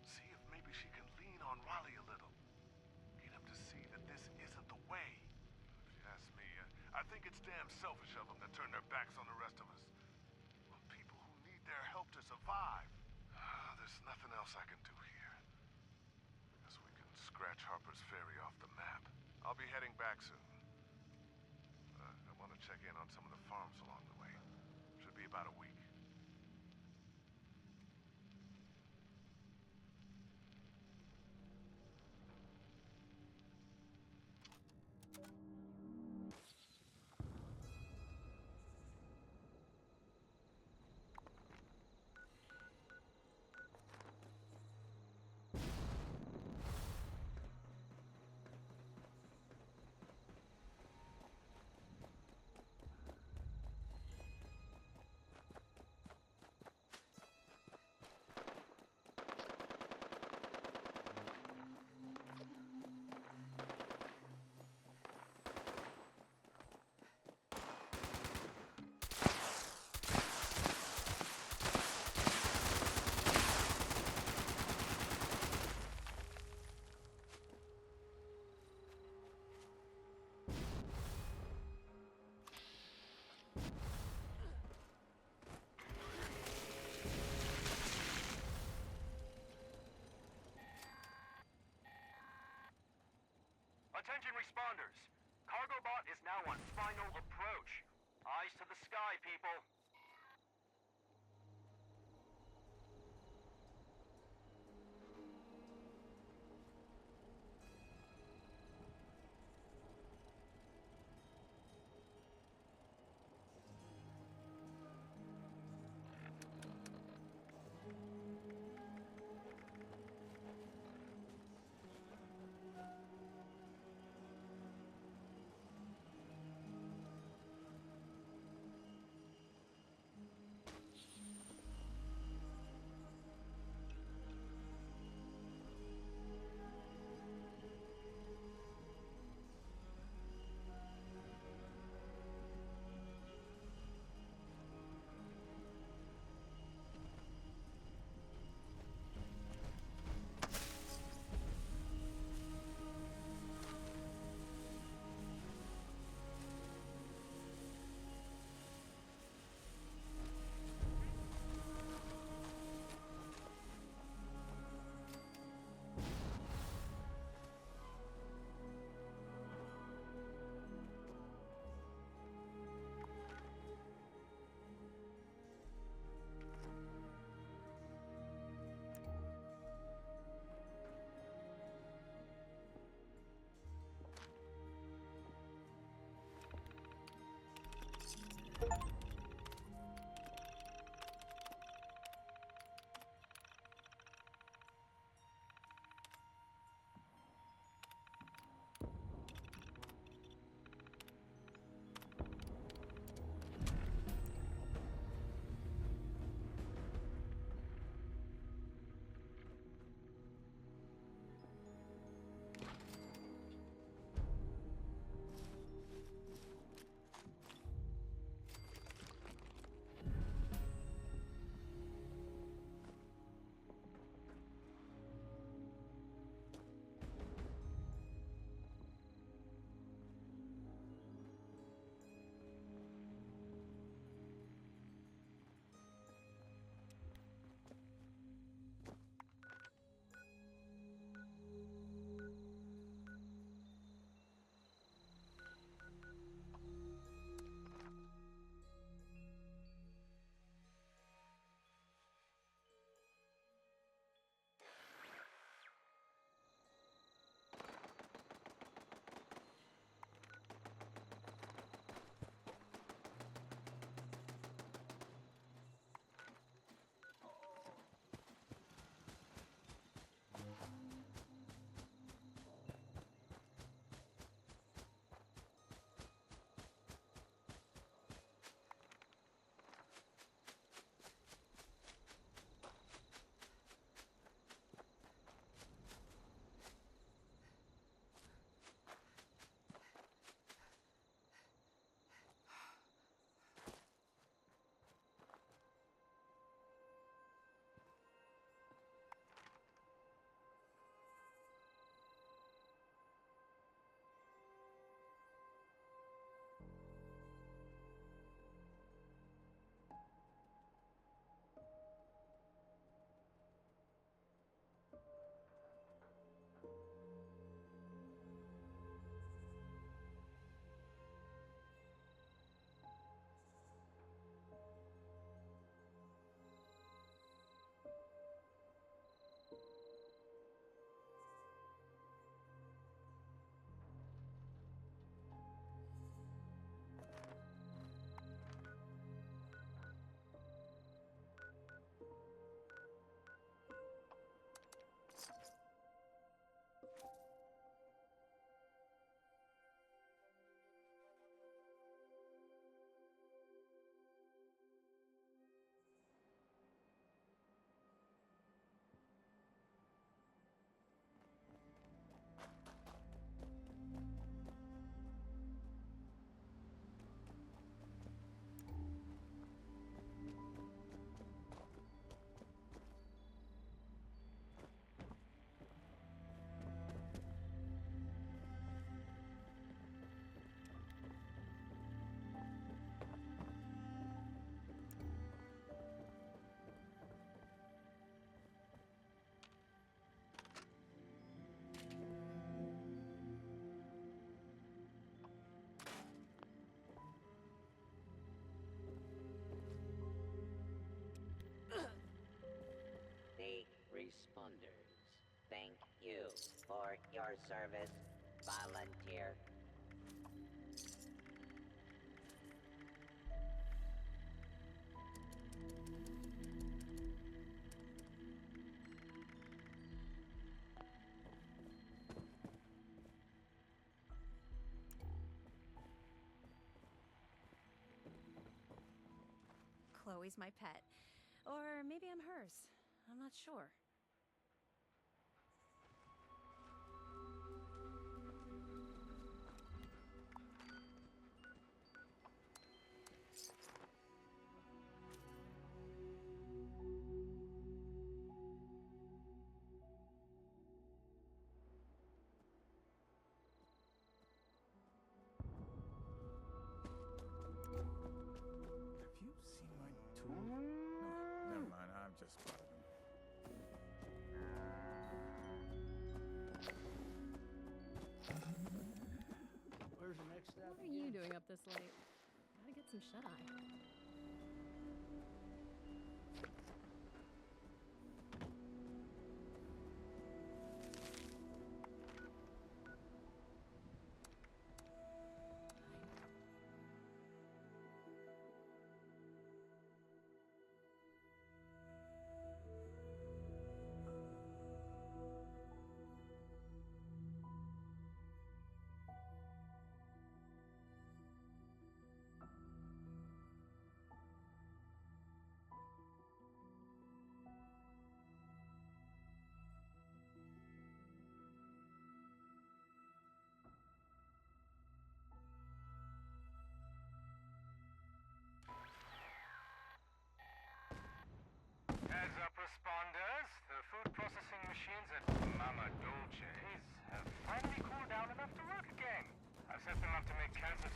See if maybe she can lean on Raleigh a little. Get him to see that this isn't the way. If you ask me, I think it's damn selfish of them to turn their backs on the rest of us. On people who need their help to survive. There's nothing else I can do here. Guess we can scratch Harper's Ferry off the map. I'll be heading back soon. I want to check in on some of the farms along the way. Should be about a week. Attention responders. Cargo bot is now on final approach. Eyes to the sky, people. For your service, volunteer. Chloe's my pet. Or maybe I'm hers. I'm not sure. Have you seen my tool? No, never mind. I'm just spotted him. Where's the next step? What are you doing up this late? Gotta get some shut-eye. Heads up, responders. The food processing machines at Mama Dolce's have finally cooled down enough to work again. I've set them up to make cancer